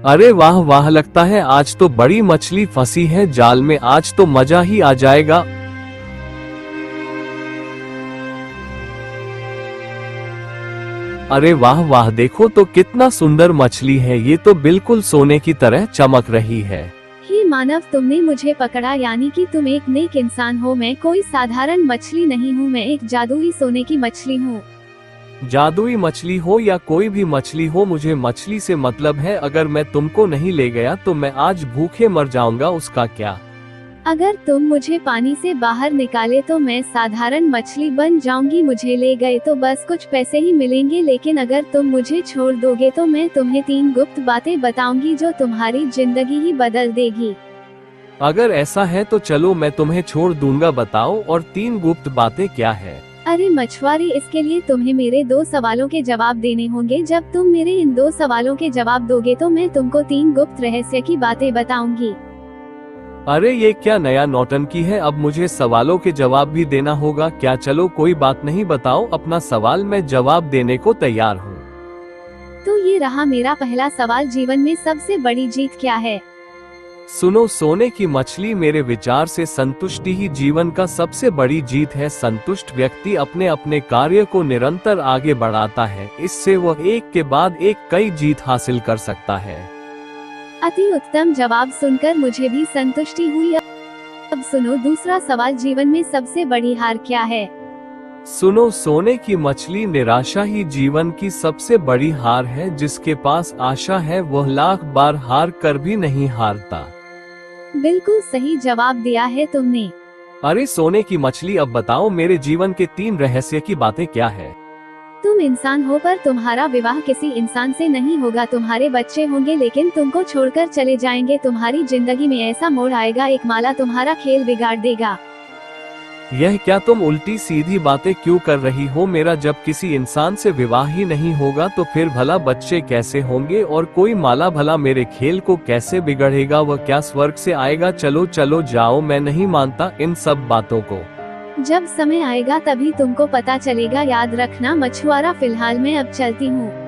अरे वाह वाह, लगता है आज तो बड़ी मछली फंसी है जाल में, आज तो मजा ही आ जाएगा। अरे वाह वाह, देखो तो कितना सुंदर मछली है, ये तो बिल्कुल सोने की तरह चमक रही है। हे मानव, तुमने मुझे पकड़ा, यानी कि तुम एक नेक इंसान हो। मैं कोई साधारण मछली नहीं हूँ, मैं एक जादुई सोने की मछली हूँ। जादुई मछली हो या कोई भी मछली हो, मुझे मछली से मतलब है। अगर मैं तुमको नहीं ले गया तो मैं आज भूखे मर जाऊंगा, उसका क्या। अगर तुम मुझे पानी से बाहर निकाले तो मैं साधारण मछली बन जाऊंगी, मुझे ले गए तो बस कुछ पैसे ही मिलेंगे, लेकिन अगर तुम मुझे छोड़ दोगे तो मैं तुम्हें 3 गुप्त बातें बताऊंगी जो तुम्हारी जिंदगी ही बदल देगी। अगर ऐसा है तो चलो मैं तुम्हें छोड़ दूंगा, बताओ और 3 गुप्त बातें क्या है। अरे मछुआरे, इसके लिए तुम्हें मेरे 2 सवालों के जवाब देने होंगे। जब तुम मेरे इन 2 सवालों के जवाब दोगे तो मैं तुमको 3 गुप्त रहस्य की बातें बताऊंगी। अरे ये क्या नया नौटंकी है, अब मुझे सवालों के जवाब भी देना होगा क्या। चलो कोई बात नहीं, बताओ अपना सवाल, मैं जवाब देने को तैयार हूँ। तो ये रहा मेरा पहला सवाल, जीवन में सबसे बड़ी जीत क्या है। सुनो सोने की मछली, मेरे विचार से संतुष्टि ही जीवन का सबसे बड़ी जीत है। संतुष्ट व्यक्ति अपने अपने कार्य को निरंतर आगे बढ़ाता है, इससे वह एक के बाद एक कई जीत हासिल कर सकता है। अति उत्तम जवाब सुनकर मुझे भी संतुष्टि हुई। अब सुनो दूसरा सवाल, जीवन में सबसे बड़ी हार क्या है। सुनो सोने की मछली, निराशा ही जीवन की सबसे बड़ी हार है। जिसके पास आशा है वह लाख बार हार कर भी नहीं हारता। बिल्कुल सही जवाब दिया है तुमने। अरे सोने की मछली, अब बताओ मेरे जीवन के 3 रहस्य की बातें क्या है। तुम इंसान हो पर तुम्हारा विवाह किसी इंसान से नहीं होगा। तुम्हारे बच्चे होंगे लेकिन तुमको छोड़कर चले जाएंगे। तुम्हारी जिंदगी में ऐसा मोड़ आएगा, एक माला तुम्हारा खेल बिगाड़ देगा। यह क्या तुम उल्टी सीधी बातें क्यों कर रही हो। मेरा जब किसी इंसान से विवाह ही नहीं होगा तो फिर भला बच्चे कैसे होंगे, और कोई माला भला मेरे खेल को कैसे बिगड़ेगा। वह क्या स्वर्ग से आएगा। चलो चलो जाओ, मैं नहीं मानता इन सब बातों को। जब समय आएगा तभी तुमको पता चलेगा, याद रखना मछुआरा। फिलहाल मैं अब चलती हूँ।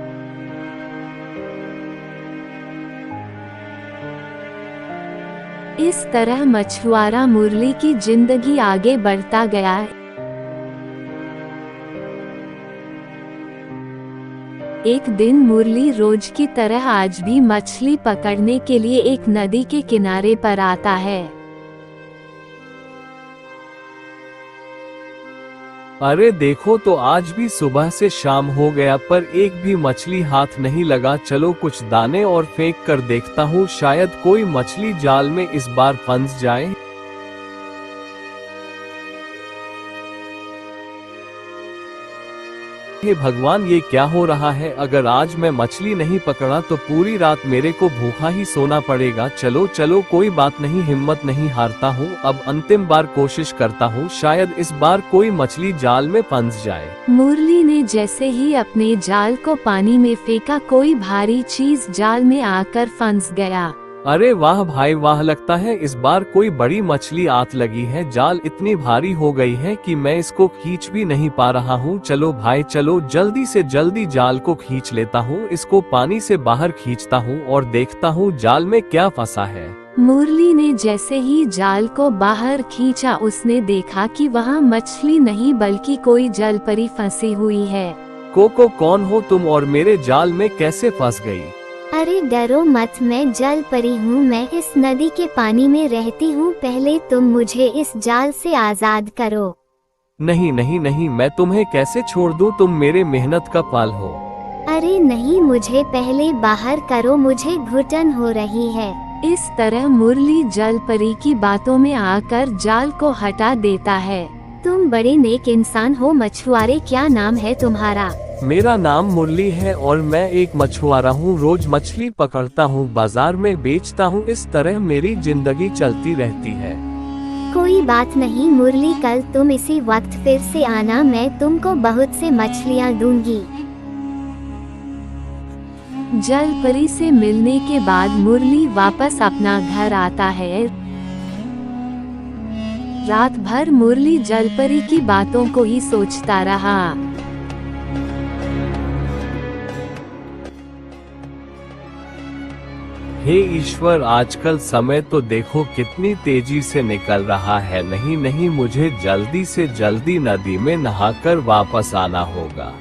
इस तरह मछुआरा मुरली की जिंदगी आगे बढ़ता गया। एक दिन मुरली रोज की तरह आज भी मछली पकड़ने के लिए एक नदी के किनारे पर आता है। अरे देखो तो आज भी सुबह से शाम हो गया पर एक भी मछली हाथ नहीं लगा। चलो कुछ दाने और फेंक कर देखता हूँ, शायद कोई मछली जाल में इस बार फंस जाए। हे भगवान, ये क्या हो रहा है। अगर आज मैं मछली नहीं पकड़ा तो पूरी रात मेरे को भूखा ही सोना पड़ेगा। चलो चलो कोई बात नहीं, हिम्मत नहीं हारता हूँ। अब अंतिम बार कोशिश करता हूँ, शायद इस बार कोई मछली जाल में फंस जाए। मुरली ने जैसे ही अपने जाल को पानी में फेंका, कोई भारी चीज जाल में आकर फंस गया। अरे वाह भाई वाह, लगता है इस बार कोई बड़ी मछली आत लगी है। जाल इतनी भारी हो गई है कि मैं इसको खींच भी नहीं पा रहा हूँ। चलो भाई चलो, जल्दी से जल्दी जाल को खींच लेता हूँ। इसको पानी से बाहर खींचता हूँ और देखता हूँ जाल में क्या फंसा है। मुरली ने जैसे ही जाल को बाहर खींचा, उसने देखा कि वहाँ मछली नहीं बल्कि कोई जलपरी फंसी हुई है। कोको, कौन हो तुम और मेरे जाल में कैसे फंस गई। अरे डरो मत, मैं जल परी हूँ। मैं इस नदी के पानी में रहती हूँ। पहले तुम मुझे इस जाल से आजाद करो। नहीं नहीं नहीं, मैं तुम्हें कैसे छोड़ दूँ, तुम मेरे मेहनत का फल हो। अरे नहीं, मुझे पहले बाहर करो, मुझे घुटन हो रही है। इस तरह मुरली जल परी की बातों में आकर जाल को हटा देता है। तुम बड़े नेक इंसान हो मछुआरे, क्या नाम है तुम्हारा। मेरा नाम मुरली है और मैं एक मछुआरा हूँ। रोज मछली पकड़ता हूँ, बाजार में बेचता हूँ। इस तरह मेरी जिंदगी चलती रहती है। कोई बात नहीं मुरली, कल तुम इसी वक्त फिर से आना, मैं तुमको बहुत से मछलियाँ दूंगी। जल परी से मिलने के बाद मुरली वापस अपना घर आता है। रात भर मुरली जल परी की बातों को ही सोचता रहा। हे ईश्वर, आजकल समय तो देखो कितनी तेजी से निकल रहा है। नहीं नहीं, मुझे जल्दी से जल्दी नदी में नहाकर वापस आना होगा।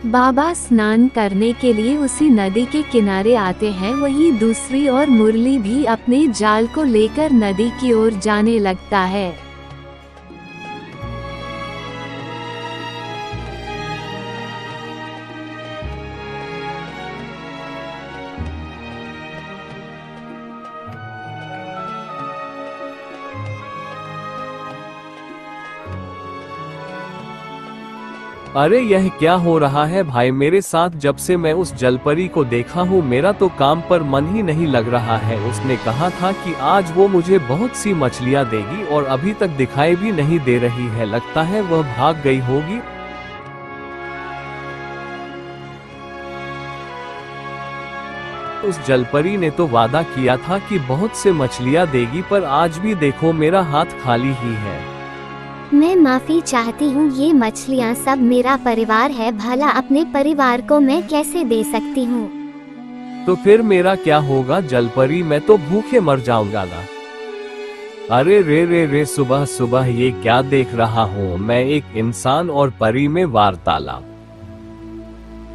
बाबा स्नान करने के लिए उसी नदी के किनारे आते हैं। वहीं दूसरी ओर मुरली भी अपने जाल को लेकर नदी की ओर जाने लगता है। अरे यह क्या हो रहा है भाई मेरे साथ? जब से मैं उस जलपरी को देखा हूँ मेरा तो काम पर मन ही नहीं लग रहा है। उसने कहा था कि आज वो मुझे बहुत सी मछलियाँ देगी और अभी तक दिखाई भी नहीं दे रही है। लगता है वह भाग गई होगी। उस जलपरी ने तो वादा किया था कि बहुत से मछलियाँ देगी, पर आज भी देखो मेरा हाथ खाली ही है। मैं माफी चाहती हूँ, ये मछलियाँ सब मेरा परिवार है। भला अपने परिवार को मैं कैसे दे सकती हूँ? तो फिर मेरा क्या होगा जलपरी? मैं तो भूखे मर जाऊंगा ना। अरे रे रे रे, सुबह सुबह ये क्या देख रहा हूँ मैं? एक इंसान और परी में वार्तालाप।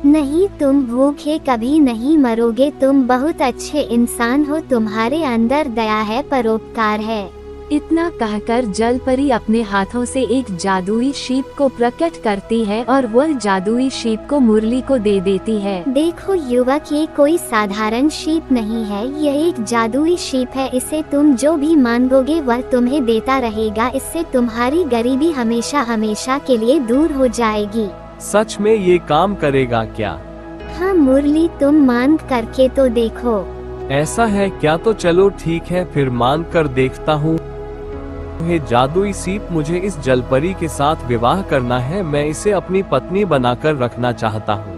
नहीं, तुम भूखे कभी नहीं मरोगे। तुम बहुत अच्छे इंसान हो, तुम्हारे अंदर दया है, परोपकार है। इतना कहकर जलपरी अपने हाथों से एक जादुई शीप को प्रकट करती है और वह जादुई शीप को मुरली को दे देती है। देखो युवक, ये कोई साधारण शीप नहीं है, यह एक जादुई शीप है। इसे तुम जो भी मांगोगे वह तुम्हें देता रहेगा। इससे तुम्हारी गरीबी हमेशा हमेशा के लिए दूर हो जाएगी। सच में ये काम करेगा क्या? हाँ मुरली, तुम मांग करके तो देखो। ऐसा है क्या? तो चलो ठीक है, फिर मांग कर देखता हूँ। हे जादुई सीप, मुझे इस जलपरी के साथ विवाह करना है। मैं इसे अपनी पत्नी बनाकर रखना चाहता हूँ।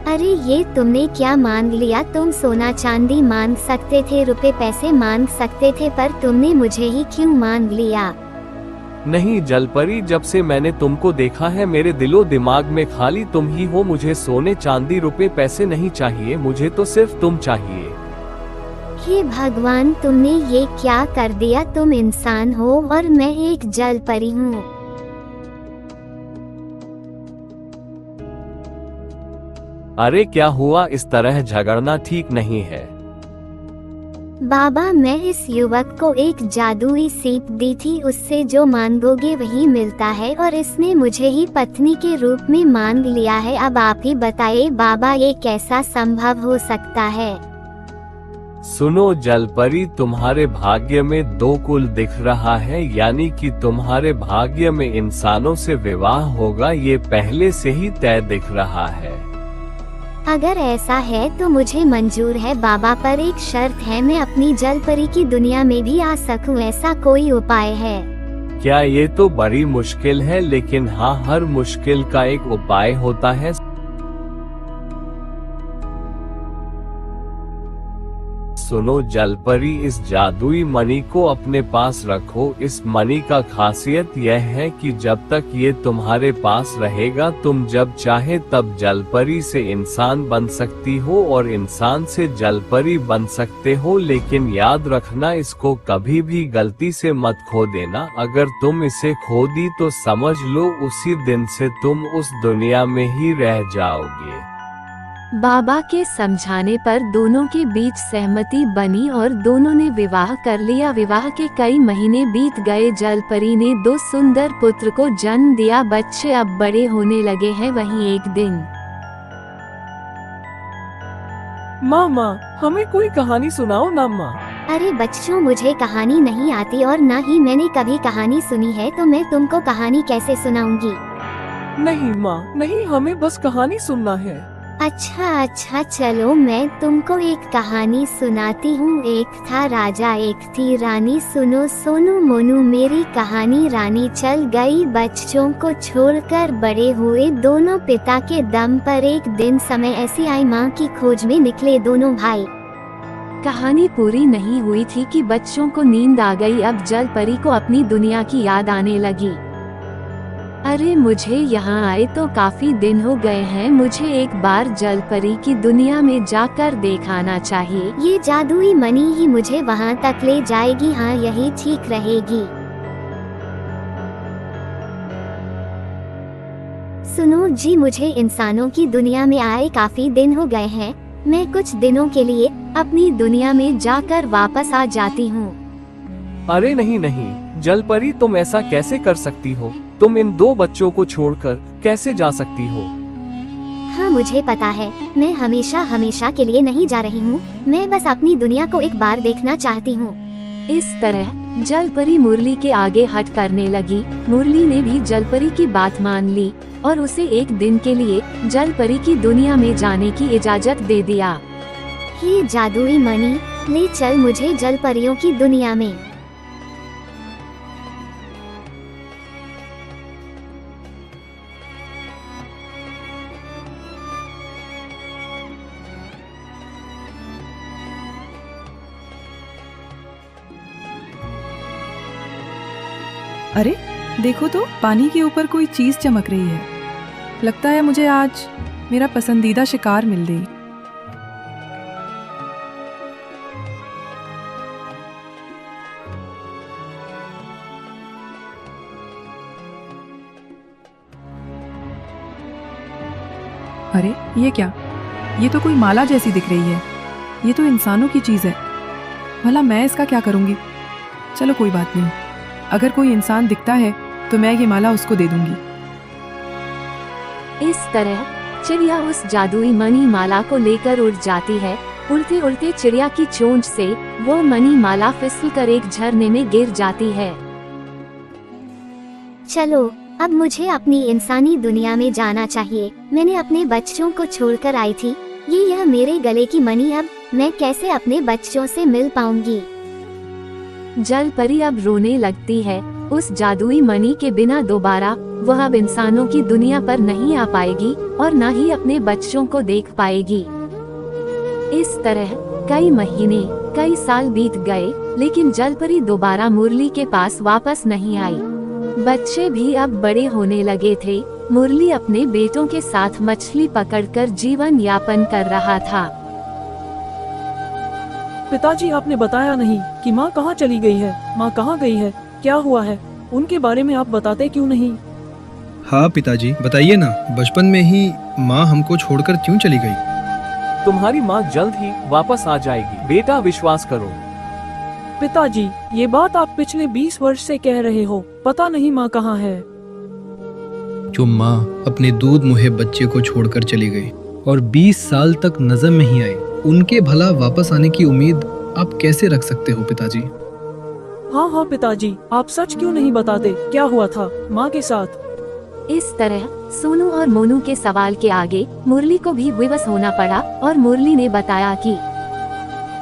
अरे ये तुमने क्या मांग लिया? तुम सोना चांदी मांग सकते थे, रुपए पैसे मांग सकते थे, पर तुमने मुझे ही क्यों मांग लिया? नहीं जलपरी, जब से मैंने तुमको देखा है मेरे दिलो दिमाग में खाली तुम ही हो। मुझे सोने चांदी रुपए पैसे नहीं चाहिए, मुझे तो सिर्फ तुम चाहिए। हे भगवान, तुमने ये क्या कर दिया? तुम इंसान हो और मैं एक जलपरी हूँ। अरे क्या हुआ? इस तरह झगड़ना ठीक नहीं है। बाबा, मैं इस युवक को एक जादुई सीप दी थी, उससे जो मांगोगे वही मिलता है, और इसने मुझे ही पत्नी के रूप में मांग लिया है। अब आप ही बताइए बाबा, ये कैसा संभव हो सकता है? सुनो जलपरी, तुम्हारे भाग्य में दो कुल दिख रहा है, यानी कि तुम्हारे भाग्य में इंसानों से विवाह होगा। ये पहले से ही तय दिख रहा है। अगर ऐसा है तो मुझे मंजूर है बाबा, पर एक शर्त है, मैं अपनी जलपरी की दुनिया में भी आ सकूं। ऐसा कोई उपाय है क्या? ये तो बड़ी मुश्किल है, लेकिन हाँ, हर मुश्किल का एक उपाय होता है। सुनो जलपरी, इस जादुई मणि को अपने पास रखो। इस मणि का खासियत यह है कि जब तक ये तुम्हारे पास रहेगा, तुम जब चाहे तब जलपरी से इंसान बन सकती हो और इंसान से जलपरी बन सकते हो। लेकिन याद रखना, इसको कभी भी गलती से मत खो देना। अगर तुम इसे खो दी तो समझ लो उसी दिन से तुम उस दुनिया में ही रह जाओगे। बाबा के समझाने पर दोनों के बीच सहमति बनी और दोनों ने विवाह कर लिया। विवाह के कई महीने बीत गए। जलपरी ने 2 सुंदर पुत्र को जन्म दिया। बच्चे अब बड़े होने लगे हैं। वहीं एक दिन, मामा, हमें कोई कहानी सुनाओ ना माँ। अरे बच्चों, मुझे कहानी नहीं आती और ना ही मैंने कभी कहानी सुनी है, तो मैं तुमको कहानी कैसे सुनाऊंगी? नहीं माँ, नहीं, हमें बस कहानी सुनना है। अच्छा, चलो मैं तुमको एक कहानी सुनाती हूँ। एक था राजा, एक थी रानी। सुनो सोनू मोनू मेरी कहानी। रानी चल गई बच्चों को छोड़कर, बड़े हुए दोनों पिता के दम पर। एक दिन समय ऐसी आई, माँ की खोज में निकले दोनों भाई। कहानी पूरी नहीं हुई थी कि बच्चों को नींद आ गई। अब जलपरी को अपनी दुनिया की याद आने लगी। अरे मुझे यहाँ आए तो काफी दिन हो गए हैं, मुझे एक बार जलपरी की दुनिया में जाकर दिखाना चाहिए। ये जादुई मणि ही मुझे वहाँ तक ले जाएगी। हाँ, यही ठीक रहेगी। सुनो जी, मुझे इंसानों की दुनिया में आए काफी दिन हो गए हैं। मैं कुछ दिनों के लिए अपनी दुनिया में जाकर वापस आ जाती हूँ। अरे नहीं नहीं, जलपरी तुम ऐसा कैसे कर सकती हो? तुम इन दो बच्चों को छोड़कर कैसे जा सकती हो? हाँ, मुझे पता है, मैं हमेशा हमेशा के लिए नहीं जा रही हूँ। मैं बस अपनी दुनिया को एक बार देखना चाहती हूँ। इस तरह जलपरी मुरली के आगे हट करने लगी। मुरली ने भी जलपरी की बात मान ली और उसे एक दिन के लिए जलपरी की दुनिया में जाने की इजाजत दे दिया। हे जादुई मणि, ले चल मुझे जलपरियों की दुनिया में। अरे देखो तो, पानी के ऊपर कोई चीज चमक रही है। लगता है मुझे आज मेरा पसंदीदा शिकार मिल गई। अरे ये क्या? ये तो कोई माला जैसी दिख रही है। ये तो इंसानों की चीज है। भला मैं इसका क्या करूंगी? चलो कोई बात नहीं, अगर कोई इंसान दिखता है तो मैं ये माला उसको दे दूंगी। इस तरह चिड़िया उस जादुई मणि माला को लेकर उड़ जाती है। उड़ते उड़ते चिड़िया की चोंच से वो मणि माला फिसलकर एक झरने में गिर जाती है। चलो, अब मुझे अपनी इंसानी दुनिया में जाना चाहिए। मैंने अपने बच्चों को छोड़कर आई थी। यह मेरे गले की मणि, अब मैं कैसे अपने बच्चों से मिल पाऊंगी? जलपरी अब रोने लगती है। उस जादुई मणि के बिना दोबारा वह अब इंसानों की दुनिया पर नहीं आ पाएगी और न ही अपने बच्चों को देख पाएगी। इस तरह कई महीने, कई साल बीत गए, लेकिन जलपरी दोबारा मुरली के पास वापस नहीं आई। बच्चे भी अब बड़े होने लगे थे। मुरली अपने बेटों के साथ मछली पकड़कर जीवन यापन कर रहा था। पिताजी, आपने बताया नहीं कि माँ कहाँ चली गई है। माँ कहाँ गई है? क्या हुआ है? उनके बारे में आप बताते क्यों नहीं? हाँ पिताजी, बताइए ना, बचपन में ही माँ हमको छोड़कर क्यों चली गई? तुम्हारी माँ जल्द ही वापस आ जाएगी, बेटा विश्वास करो। पिताजी, ये बात आप पिछले 20 वर्ष से कह रहे हो, पता नहीं माँ कहाँ है। जो माँ अपने दूध मुहे बच्चे को छोड़कर चली गई और 20 साल तक नजर में ही आई, उनके भला वापस आने की उम्मीद आप कैसे रख सकते हो पिताजी? हाँ हाँ पिताजी, आप सच क्यों नहीं बताते? क्या हुआ था माँ के साथ? इस तरह सोनू और मोनू के सवाल के आगे मुरली को भी विवश होना पड़ा और मुरली ने बताया कि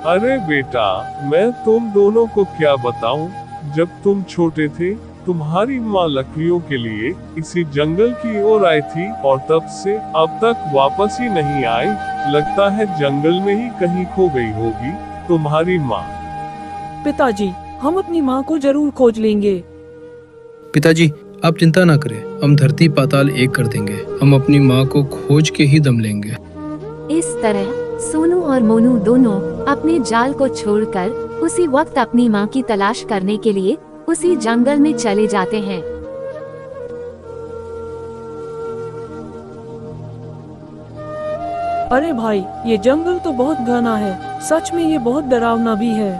अरे बेटा, मैं तुम दोनों को क्या बताऊं? जब तुम छोटे थे, तुम्हारी माँ लकड़ियों के लिए इसी जंगल की ओर आई थी और तब से अब तक वापस ही नहीं आई। लगता है जंगल में ही कहीं खो गई होगी तुम्हारी माँ। पिताजी, हम अपनी माँ को जरूर खोज लेंगे। पिताजी आप चिंता ना करें, हम धरती पाताल एक कर देंगे। हम अपनी माँ को खोज के ही दम लेंगे। इस तरह सोनू और मोनू दोनों अपने जाल को छोड़कर उसी वक्त अपनी माँ की तलाश करने के लिए उसी जंगल में चले जाते हैं। अरे भाई, ये जंगल तो बहुत घना है। सच में ये बहुत डरावना भी है।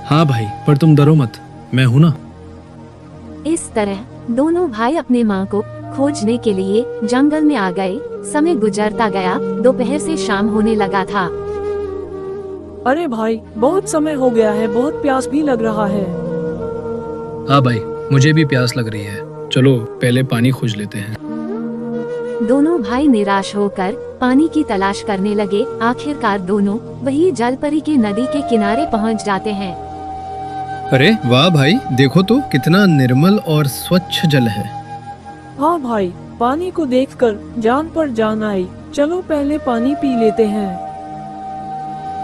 हाँ भाई, पर तुम डरो मत, मैं हूँ ना। इस तरह दोनों भाई अपने माँ को खोजने के लिए जंगल में आ गए। समय गुजरता गया, दोपहर से शाम होने लगा था। अरे भाई, बहुत समय हो गया है, बहुत प्यास भी लग रहा है। हाँ भाई, मुझे भी प्यास लग रही है। चलो पहले पानी खोज लेते हैं। दोनों भाई निराश होकर पानी की तलाश करने लगे। आखिरकार दोनों वही जलपरी की नदी के किनारे पहुंच जाते हैं। अरे वाह भाई, देखो तो कितना निर्मल और स्वच्छ जल है। हाँ भाई, पानी को देखकर जान पर जान आई। चलो पहले पानी पी लेते हैं।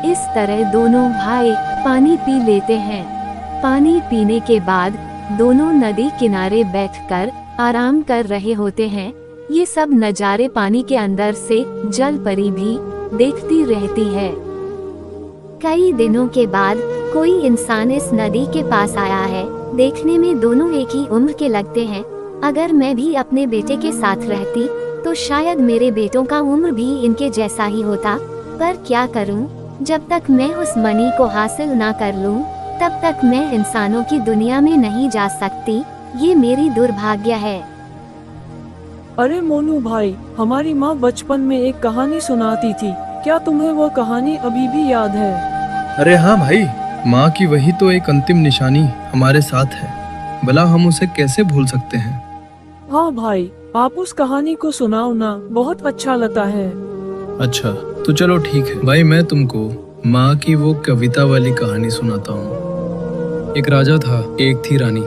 इस तरह दोनों भाई पानी पी लेते हैं। पानी पीने के बाद दोनों नदी किनारे बैठकर आराम कर रहे होते हैं। ये सब नज़ारे पानी के अंदर से जल परी भी देखती रहती है। कई दिनों के बाद कोई इंसान इस नदी के पास आया है। देखने में दोनों एक ही उम्र के लगते हैं। अगर मैं भी अपने बेटे के साथ रहती तो शायद मेरे बेटों का उम्र भी इनके जैसा ही होता। पर क्या करूं? जब तक मैं उस मणि को हासिल ना कर लूं, तब तक मैं इंसानों की दुनिया में नहीं जा सकती। ये मेरी दुर्भाग्य है। अरे मोनू भाई, हमारी माँ बचपन में एक कहानी सुनाती थी। क्या तुम्हें वह कहानी अभी भी याद है? अरे हाँ भाई, माँ की वही तो एक अंतिम निशानी हमारे साथ है। भला हम उसे कैसे भूल सकते हैं। हाँ भाई, आप उस कहानी को सुनाओ ना, बहुत अच्छा लगता है। अच्छा तो चलो ठीक है भाई, मैं तुमको माँ की वो कविता वाली कहानी सुनाता हूँ। एक राजा था, एक थी रानी।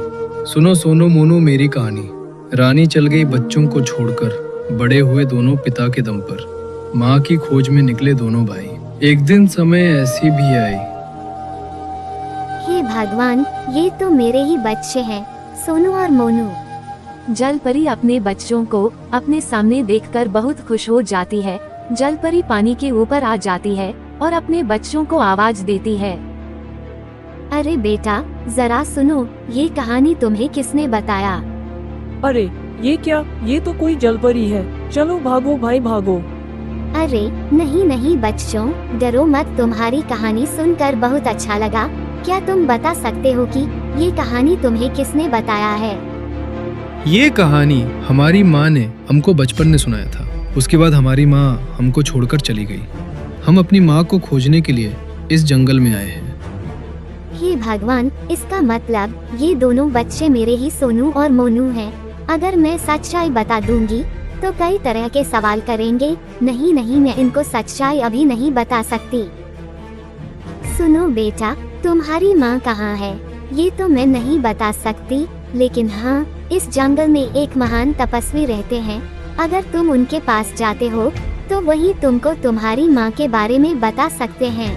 सुनो सोनो मोनो मेरी कहानी। रानी चल गई बच्चों को छोड़कर, बड़े हुए दोनों पिता के दम पर। माँ की खोज में निकले दोनों भाई। एक दिन समय ऐसी भी आई। हे भगवान, ये तो मेरे ही बच्चे हैं, सोनू और मोनू। जल परी अपने बच्चों को अपने सामने देखकर बहुत खुश हो जाती है। जल परी पानी के ऊपर आ जाती है और अपने बच्चों को आवाज देती है। अरे बेटा, जरा सुनो, ये कहानी तुम्हें किसने बताया? अरे ये क्या, ये तो कोई जलपरी है। चलो भागो भाई भागो। अरे नहीं नहीं बच्चों, डरो मत। तुम्हारी कहानी सुनकर बहुत अच्छा लगा। क्या तुम बता सकते हो कि ये कहानी तुम्हें किसने बताया है? ये कहानी हमारी माँ ने हमको बचपन में सुनाया था। उसके बाद हमारी माँ हमको छोड़कर चली गई। हम अपनी माँ को खोजने के लिए इस जंगल में आए हैं। हे भगवान, इसका मतलब ये दोनों बच्चे मेरे ही सोनू और मोनू हैं। अगर मैं सच्चाई बता दूंगी तो कई तरह के सवाल करेंगे। नहीं नहीं, मैं इनको सच्चाई अभी नहीं बता सकती। सुनो बेटा, तुम्हारी माँ कहाँ है ये तो मैं नहीं बता सकती, लेकिन हाँ, इस जंगल में एक महान तपस्वी रहते हैं। अगर तुम उनके पास जाते हो तो वही तुमको तुम्हारी माँ के बारे में बता सकते हैं।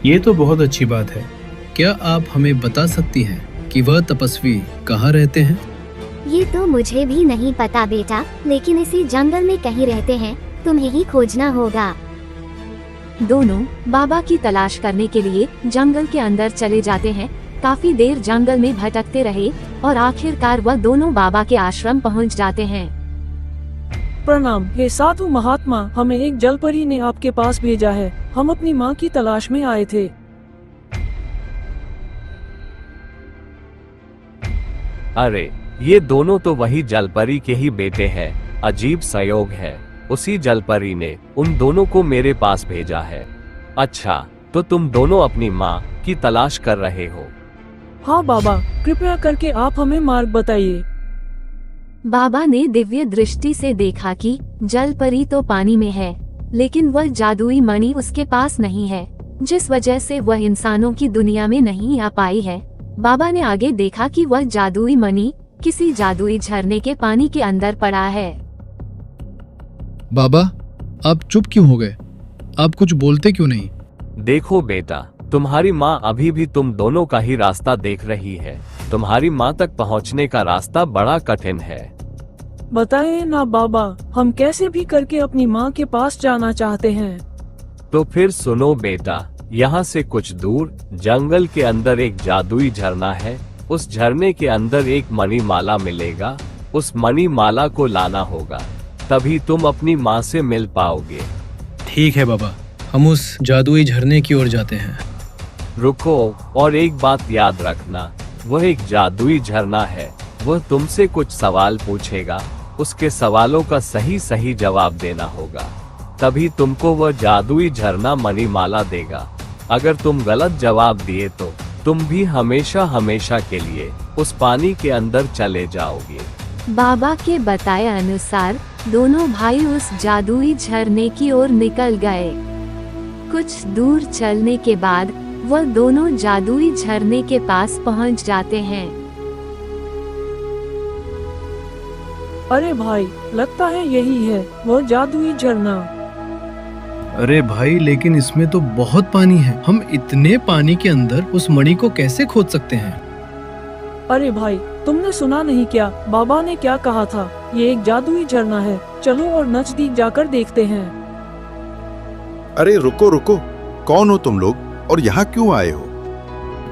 ये तो बहुत अच्छी बात है। क्या आप हमें बता सकती हैं कि वह तपस्वी कहाँ रहते हैं? ये तो मुझे भी नहीं पता बेटा, लेकिन इसी जंगल में कहीं रहते हैं। तुम्हें ही खोजना होगा। दोनों बाबा की तलाश करने के लिए जंगल के अंदर चले जाते हैं। काफी देर जंगल में भटकते रहे और आखिरकार वह दोनों बाबा के आश्रम पहुंच जाते हैं। प्रणाम हे साधु महात्मा, हमें एक जलपरी ने आपके पास भेजा है। हम अपनी माँ की तलाश में आए थे। अरे ये दोनों तो वही जलपरी के ही बेटे हैं। अजीब संयोग है, उसी जलपरी ने उन दोनों को मेरे पास भेजा है। अच्छा, तो तुम दोनों अपनी माँ की तलाश कर रहे हो? हाँ बाबा, कृपया करके आप हमें मार्ग बताइए। बाबा ने दिव्य दृष्टि से देखा कि जलपरी तो पानी में है, लेकिन वह जादुई मणि उसके पास नहीं है, जिस वजह से वह इंसानों की दुनिया में नहीं आ पाई है। बाबा ने आगे देखा कि वह जादुई मणि किसी जादुई झरने के पानी के अंदर पड़ा है। बाबा, आप चुप क्यों हो गए? आप कुछ बोलते क्यों नहीं? देखो बेटा, तुम्हारी माँ अभी भी तुम दोनों का ही रास्ता देख रही है। तुम्हारी माँ तक पहुँचने का रास्ता बड़ा कठिन है। बताएं ना बाबा, हम कैसे भी करके अपनी माँ के पास जाना चाहते हैं। तो फिर सुनो बेटा, यहाँ से कुछ दूर जंगल के अंदर एक जादुई झरना है। उस झरने के अंदर एक मणिमाला मिलेगा। उस मणिमाला को लाना होगा, तभी तुम अपनी माँ से मिल पाओगे। ठीक है बाबा, हम उस जादुई झरने की ओर जाते हैं। रुको, और एक बात याद रखना, वह एक जादुई झरना है। वह तुमसे कुछ सवाल पूछेगा, उसके सवालों का सही सही जवाब देना होगा, तभी तुमको वह जादुई झरना मणिमाला देगा। अगर तुम गलत जवाब दिए तो तुम भी हमेशा हमेशा के लिए उस पानी के अंदर चले जाओगे। बाबा के बताए अनुसार दोनों भाई उस जादुई झरने की ओर निकल गए। कुछ दूर चलने के बाद वह दोनों जादुई झरने के पास पहुंच जाते हैं। अरे भाई, लगता है यही है वो जादुई झरना। अरे भाई, लेकिन इसमें तो बहुत पानी है। हम इतने पानी के अंदर उस मणि को कैसे खोज सकते हैं? अरे भाई, तुमने सुना नहीं क्या? बाबा ने क्या कहा था? ये एक जादुई झरना है। चलो और नजदीक जाकर देखते हैं। अरे रुको रुको, कौन हो तुम लोग और यहाँ क्यों आए हो?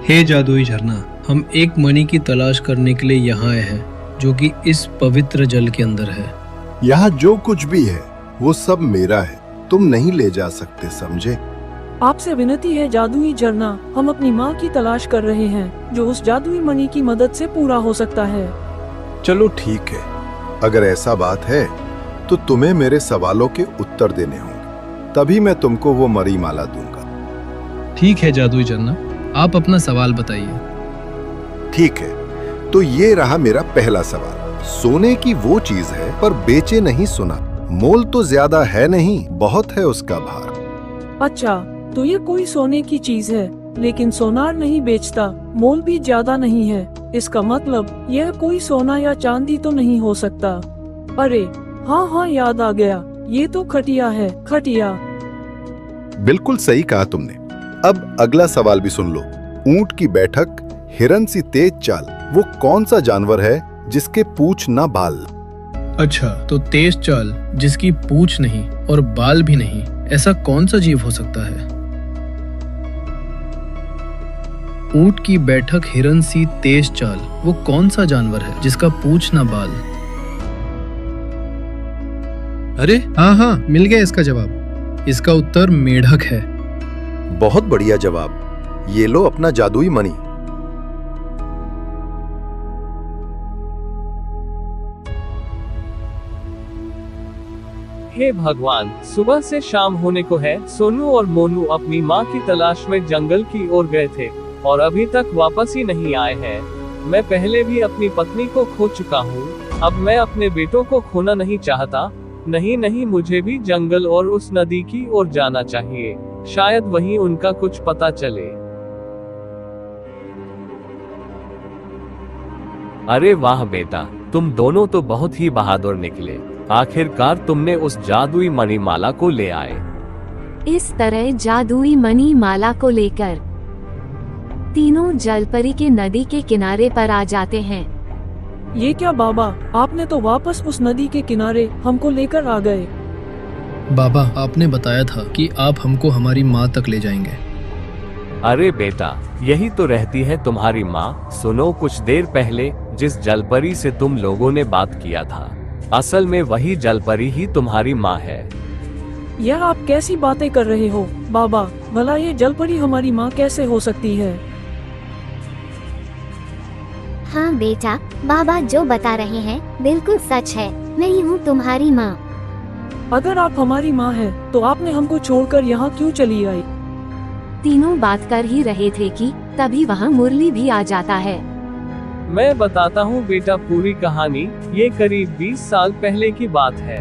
हे जादुई झरना, हम एक मणि की तलाश करने के लिए यहाँ आए हैं, जो कि इस पवित्र जल के अंदर है। यहाँ जो कुछ भी है वो सब मेरा है, तुम नहीं ले जा सकते, समझे? आपसे विनती है जादुई झरना, हम अपनी माँ की तलाश कर रहे हैं, जो उस जादुई मणि की मदद से पूरा हो सकता है। चलो ठीक है, अगर ऐसा बात है तो तुम्हें मेरे सवालों के उत्तर देने होंगे, तभी मैं तुमको वो मणि माला दूंगा। ठीक है जादुई झरना, आप अपना सवाल बताइए। ठीक है, तो ये रहा मेरा पहला सवाल। सोने की वो चीज है पर बेचे नहीं सुना, मोल तो ज्यादा है नहीं, बहुत है उसका भार। अच्छा, तो ये कोई सोने की चीज है, लेकिन सोनार नहीं बेचता, मोल भी ज्यादा नहीं है। इसका मतलब यह कोई सोना या चांदी तो नहीं हो सकता। अरे हाँ, याद आ गया, ये तो खटिया है, खटिया। बिल्कुल सही कहा तुमने। अब अगला सवाल भी सुन लो। ऊंट की बैठक, हिरन सी तेज चाल, वो कौन सा जानवर है जिसके पूंछ ना बाल? अच्छा, तो तेज चाल, जिसकी पूंछ नहीं और बाल भी नहीं, ऐसा कौन सा जीव हो सकता है? ऊंट की बैठक, हिरन सी तेज चाल, वो कौन सा जानवर है जिसका पूंछ ना बाल? अरे हाँ, मिल गया इसका जवाब। इसका उत्तर मेढक है। बहुत बढ़िया जवाब। ये लो अपना जादुई मणि। हे भगवान, सुबह से शाम होने को है। सोनू और मोनू अपनी माँ की तलाश में जंगल की ओर गए थे और अभी तक वापस ही नहीं आए हैं। मैं पहले भी अपनी पत्नी को खो चुका हूँ, अब मैं अपने बेटों को खोना नहीं चाहता। नहीं, मुझे भी जंगल और उस नदी की ओर जाना चाहिए, शायद वहीं उनका कुछ पता चले। अरे वाह बेटा, तुम दोनों तो बहुत ही बहादुर निकले। आखिरकार तुमने उस जादुई मणिमाला को ले आए। इस तरह जादुई मणि माला को लेकर तीनों जलपरी के नदी के किनारे पर आ जाते हैं। ये क्या बाबा, आपने तो वापस उस नदी के किनारे हमको लेकर आ गए। बाबा, आपने बताया था कि आप हमको हमारी माँ तक ले जाएंगे। अरे बेटा, यही तो रहती है तुम्हारी माँ। सुनो, कुछ देर पहले जिस जलपरी से तुम लोगों ने बात किया था, असल में वही जलपरी ही तुम्हारी माँ है। यह आप कैसी बातें कर रहे हो बाबा? भला ये जलपरी हमारी माँ कैसे हो सकती है? हाँ बेटा, बाबा जो बता रहे हैं बिल्कुल सच है, मैं ही हूँ तुम्हारी माँ। अगर आप हमारी माँ हैं, तो आपने हमको छोड़कर यहाँ क्यों चली आई? तीनों बात कर ही रहे थे कि तभी वहाँ मुरली भी आ जाता है। मैं बताता हूँ बेटा पूरी कहानी। ये करीब 20 साल पहले की बात है।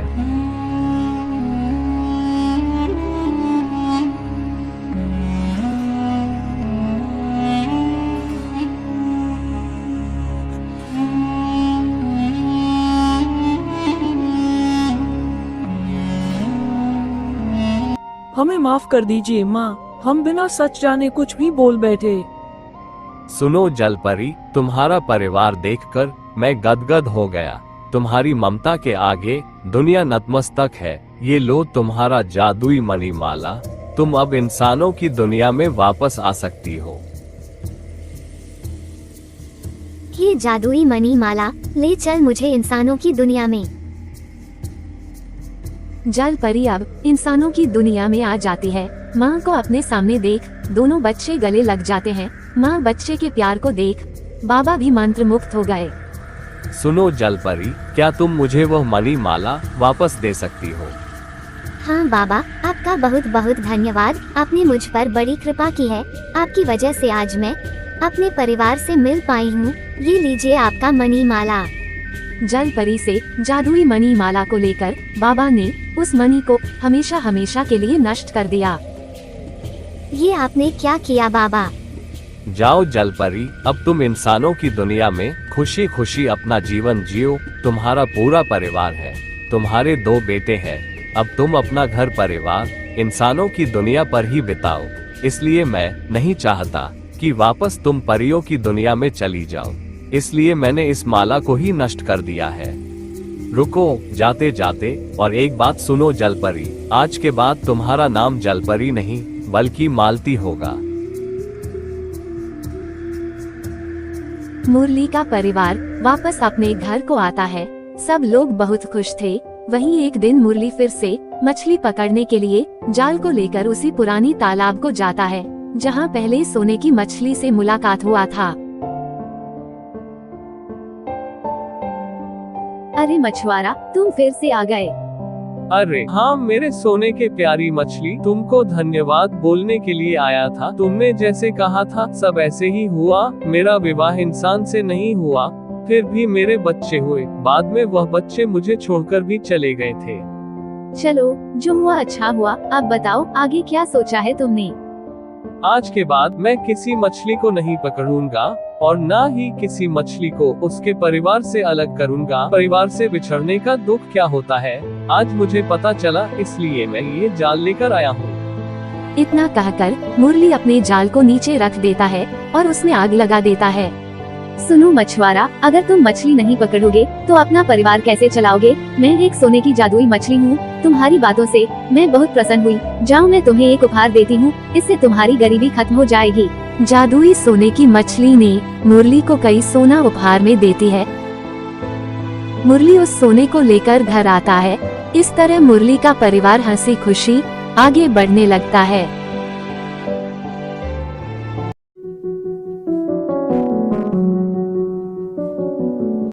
हमें माफ कर दीजिए माँ, हम बिना सच जाने कुछ भी बोल बैठे। सुनो जलपरी, तुम्हारा परिवार देखकर मैं गदगद हो गया। तुम्हारी ममता के आगे दुनिया नतमस्तक है। ये लो तुम्हारा जादुई मणिमाला, तुम अब इंसानों की दुनिया में वापस आ सकती हो। ये जादुई मणि माला, ले चल मुझे इंसानों की दुनिया में। जलपरी अब इंसानों की दुनिया में आ जाती है। माँ को अपने सामने देख दोनों बच्चे गले लग जाते हैं। माँ बच्चे के प्यार को देख बाबा भी मंत्रमुग्ध हो गए। सुनो जलपरी, क्या तुम मुझे वह मणिमाला वापस दे सकती हो? हाँ बाबा, आपका बहुत बहुत धन्यवाद। आपने मुझ पर बड़ी कृपा की है। आपकी वजह से आज मैं अपने परिवार से मिल पाई हूँ। ये लीजिए आपका मणि माला। जलपरी से जादुई मणि माला को लेकर बाबा ने उस मणि को हमेशा हमेशा के लिए नष्ट कर दिया। ये आपने क्या किया बाबा? जाओ जलपरी, अब तुम इंसानों की दुनिया में खुशी खुशी अपना जीवन जियो। तुम्हारा पूरा परिवार है, तुम्हारे 2 बेटे हैं। अब तुम अपना घर परिवार इंसानों की दुनिया पर ही बिताओ। इसलिए मैं नहीं चाहता कि वापस तुम परियों की दुनिया में चली जाओ। इसलिए मैंने इस माला को ही नष्ट कर दिया है। रुको जाते जाते, और एक बात सुनो जलपरी, आज के बाद तुम्हारा नाम जलपरी नहीं बल्कि मालती होगा। मुरली का परिवार वापस अपने घर को आता है। सब लोग बहुत खुश थे। वहीं एक दिन मुरली फिर से मछली पकड़ने के लिए जाल को लेकर उसी पुरानी तालाब को जाता है जहां पहले सोने की मछली से मुलाकात हुआ था। अरे मछुआरा, तुम फिर से आ गए। अरे हाँ मेरे सोने के प्यारी मछली, तुमको धन्यवाद बोलने के लिए आया था। तुमने जैसे कहा था सब ऐसे ही हुआ। मेरा विवाह इंसान से नहीं हुआ, फिर भी मेरे बच्चे हुए। बाद में वह बच्चे मुझे छोड़कर भी चले गए थे। चलो जो हुआ अच्छा हुआ। अब बताओ आगे क्या सोचा है तुमने? आज के बाद मैं किसी मछली को नहीं पकड़ूंगा और ना ही किसी मछली को उसके परिवार से अलग करूंगा। परिवार से बिछड़ने का दुख क्या होता है आज मुझे पता चला, इसलिए मैं ये जाल लेकर आया हूँ। इतना कहकर मुरली अपने जाल को नीचे रख देता है और उसमें आग लगा देता है। सुनो मछुआरा, अगर तुम मछली नहीं पकड़ोगे तो अपना परिवार कैसे चलाओगे? मैं एक सोने की जादुई मछली हूँ। तुम्हारी बातों से मैं बहुत प्रसन्न हुई। जाओ मैं तुम्हें एक उपहार देती हूँ, इससे तुम्हारी गरीबी खत्म हो जाएगी। जादुई सोने की मछली ने मुरली को कई सोना उपहार में देती है। मुरली उस सोने को लेकर घर आता है। इस तरह मुरली का परिवार हंसी खुशी आगे बढ़ने लगता है।